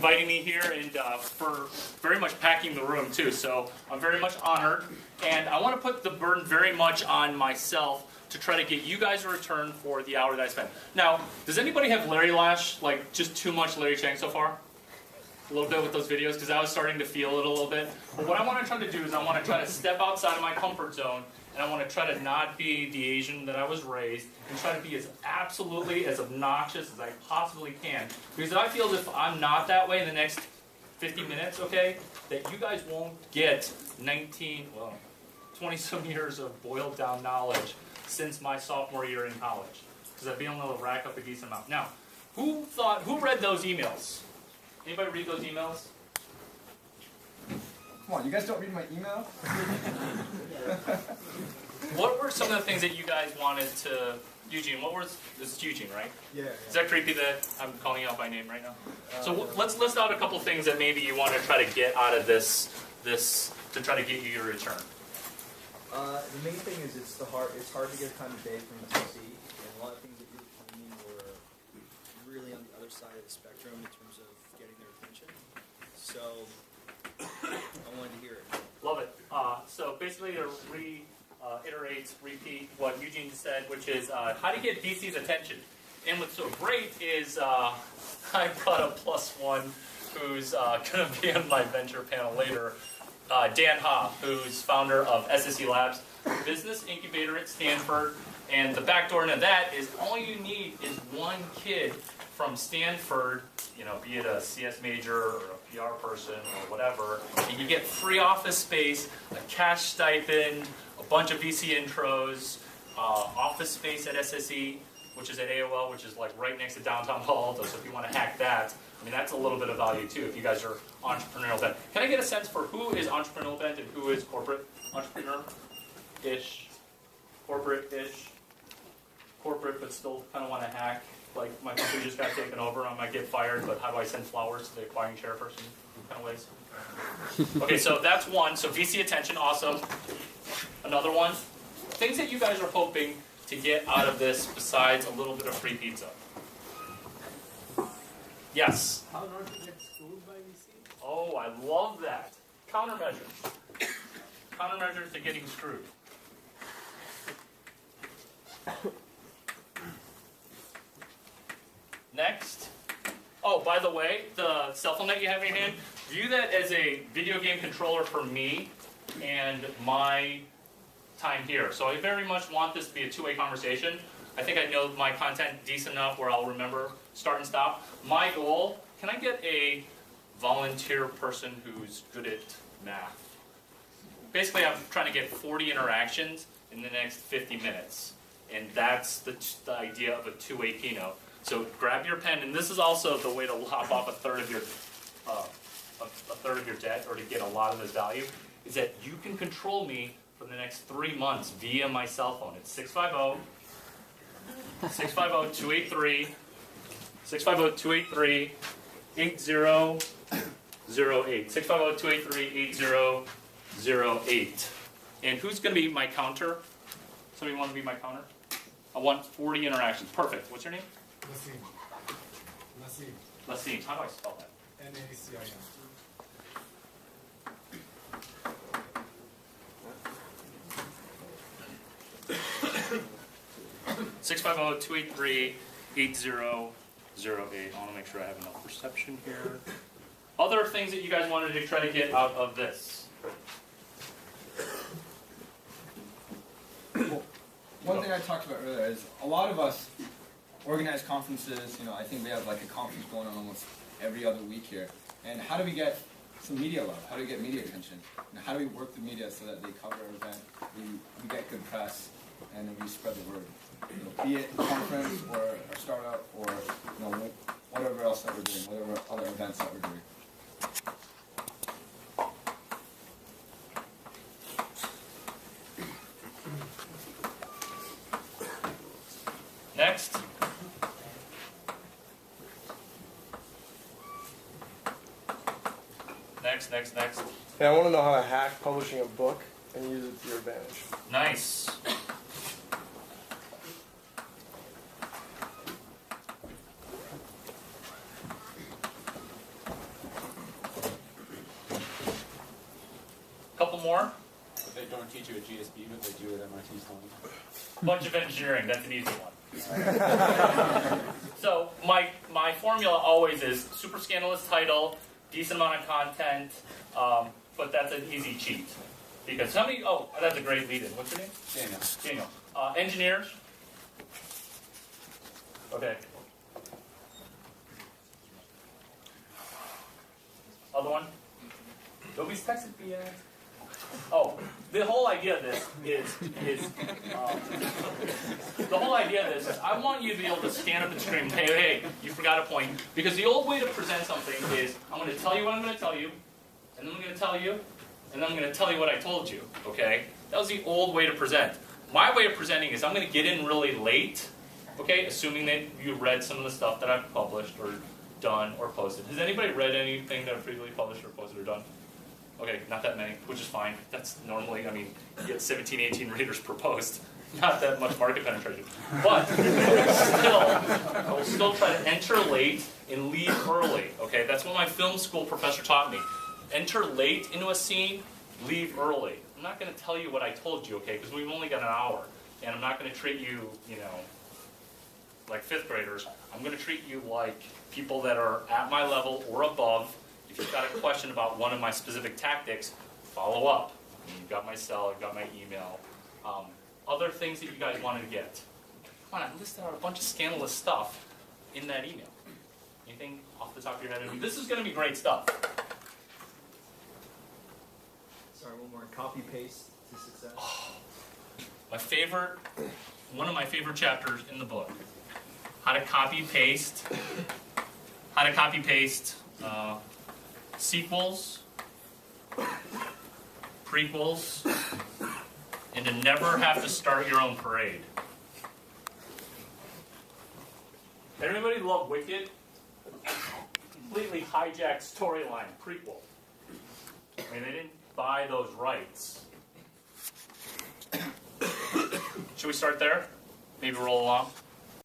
inviting me here and for very much packing the room too. So I'm very much honored, and I want to put the burden very much on myself to try to get you guys a return for the hour that I spent. Now, does anybody have Larry Lash, like just too much Larry Chiang so far? A little bit with those videos, because I was starting to feel it a little bit. But what I want to try to do is I want to try to step outside of my comfort zone, and I want to try to not be the Asian that I was raised, and try to be as absolutely as obnoxious as I possibly can. Because I feel if I'm not that way in the next 50 minutes, okay, that you guys won't get 20 some years of boiled down knowledge since my sophomore year in college. Because I've been able to rack up a decent amount. Now, who read those emails? Anybody read those emails? Come on, you guys don't read my email? What were some of the things that you guys wanted to... Eugene, this is Eugene, right? Yeah. Is that creepy that I'm calling you out by name right now? So let's list out a couple things that maybe you want to try to get out of this to try to get you your return. The main thing is it's hard to get time of day from the PC, and a lot of things that you're claiming were really on the other side of the spectrum in terms of getting their attention. So I wanted to hear it. Love it. So basically to repeat what Eugene said, which is how to get VC's attention. And what's so great is I've got a +1 who's going to be on my venture panel later, Dan Ha, who's founder of SSE Labs, business incubator at Stanford. And the backdoor into that is all you need is one kid from Stanford, be it a CS major or a PR person or whatever, and you get free office space, a cash stipend, a bunch of VC intros, office space at SSE, which is at AOL, which is like right next to downtown Palo Alto. So if you want to hack that, I mean, that's a little bit of value too if you guys are entrepreneurial bent. Can I get a sense for who is entrepreneurial bent and who is corporate entrepreneur-ish, corporate-ish, corporate but still kind of want to hack? Like my company just got taken over, I might get fired, but how do I send flowers to the acquiring chairperson? Kind of ways. Okay, so that's one. So VC attention, awesome. Another one. Things that you guys are hoping to get out of this besides a little bit of free pizza. Yes? How not to get screwed by VC? Oh, I love that. Countermeasures. Countermeasures to getting screwed. Next. Oh, by the way, the cell phone that you have in your hand, view that as a video game controller for me and my time here. So I very much want this to be a two-way conversation. I think I know my content decent enough where I'll remember start and stop. My goal, can I get a volunteer person who's good at math? Basically, I'm trying to get 40 interactions in the next 50 minutes. And that's the idea of a two-way keynote. So grab your pen, and this is also the way to lop off a third of your debt, or to get a lot of this value, is that you can control me for the next 3 months via my cell phone. It's 650-283, 650-283-8008, 650-283-8008. And who's going to be my counter? Somebody want to be my counter? I want 40 interactions. Perfect. What's your name? Nassim. How do I spell that? N-A-C-I-M. 650-283-8008. I want to make sure I have enough perception here. Other things that you guys wanted to try to get out of this? Well, one thing I talked about earlier is a lot of us organize conferences. I think we have like a conference going on almost every other week here. And how do we get some media love? How do we get media attention? And how do we work the media so that they cover our event, we get good press, and then we spread the word? Be it a conference or a startup or whatever else that we're doing, whatever other events that we're doing. Next. Next. Hey, I want to know how to hack publishing a book and use it to your advantage. Nice. couple more. But they don't teach you at GSB, but they do at MIT Sloan. Bunch of engineering, that's an easy one. So my formula always is super scandalous title, decent amount of content, but that's an easy cheat. Because how many, oh, that's a great lead-in. What's your name? Daniel. Daniel. Engineers? Okay. Other one? Nobody's texted me yet. Oh, the whole idea of this is the whole idea of this is I want you to be able to stand up and scream, hey, hey, you forgot a point. Because the old way to present something is I'm going to tell you what I'm going to tell you, and then I'm going to tell you, and then I'm going to tell you what I told you, okay? That was the old way to present. My way of presenting is I'm going to get in really late, okay, assuming that you read some of the stuff that I've published or done or posted. Has anybody read anything that I've previously published or posted or done? Okay, not that many, which is fine. That's normally, I mean, you get 17, 18 readers per post. Not that much market penetration. But I will still try to enter late and leave early. Okay, that's what my film school professor taught me. Enter late into a scene, leave early. I'm not going to tell you what I told you, okay, because we've only got an hour. And I'm not going to treat you, you know, like fifth graders. I'm going to treat you like people that are at my level or above. If you've got a question about one of my specific tactics, follow up. You've got my cell, you've got my email. Other things that you guys wanted to get. Come on, I listed out a bunch of scandalous stuff in that email. Anything off the top of your head? This is going to be great stuff. Sorry, one more. Copy paste to success. Oh, one of my favorite chapters in the book. How to copy paste. Sequels, prequels, and to never have to start your own parade. Everybody love Wicked? Completely hijacked storyline, prequel. I mean, they didn't buy those rights. Should we start there? Maybe roll along?